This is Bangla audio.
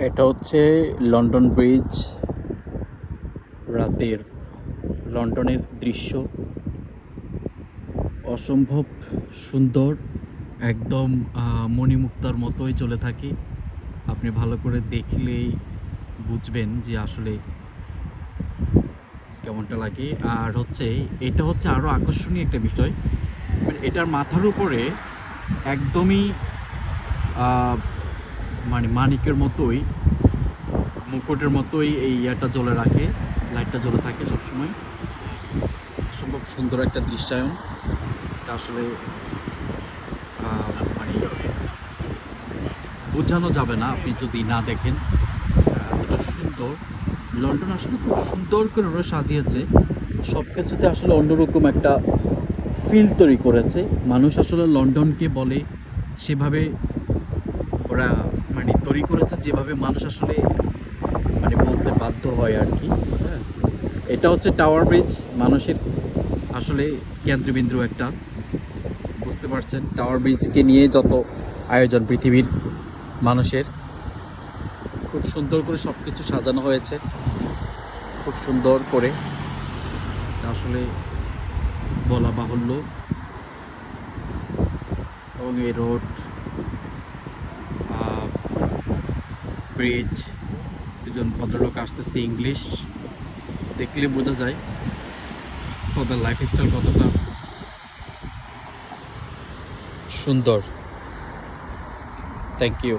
এটা হচ্ছে লন্ডন ব্রিজ, রাতের লন্ডনের দৃশ্য। অসম্ভব সুন্দর, একদম মণিমুক্তার মতোই চলে থাকে। আপনি ভালো করে দেখলেই বুঝবেন যে আসলে কেমনটা লাগে। আর হচ্ছে এটা হচ্ছে আরও আকর্ষণীয় একটা বিষয়, এটার মাথার উপরে একদমই মানে মানিকের মতোই, মুকুটের মতোই এই ইয়াটা জ্বলে রাখে, লাইটটা জ্বলে থাকে সবসময়। অসম্ভব সুন্দর একটা দৃশ্যায়ন। এটা আসলে মানে বোঝানো যাবে না আপনি যদি না দেখেন। এতটা সুন্দর লন্ডন, আসলে খুব সুন্দর করে ওরা সাজিয়েছে। সব কিছুতে আসলে অন্যরকম একটা ফিল তৈরি করেছে। মানুষ আসলে লন্ডনকে বলে সেভাবে ওরা মানে তৈরি করেছে, যেভাবে মানুষ আসলে মানে বলতে বাধ্য হয় আর কি। হ্যাঁ, এটা হচ্ছে টাওয়ার ব্রিজ, মানুষের আসলে কেন্দ্রবিন্দু একটা। বুঝতে পারছেন, টাওয়ার ব্রিজকে নিয়ে যত আয়োজন পৃথিবীর মানুষের, খুব সুন্দর করে সব কিছু সাজানো হয়েছে, খুব সুন্দর করে, আসলে বলা বাহুল্য। এবং এই রোড, ব্রিজ, দুজন ভদ্রলোক আসতেছে, ইংলিশ দেখলে বোঝা যায় তাদের লাইফস্টাইল কতটা সুন্দর। Thank you.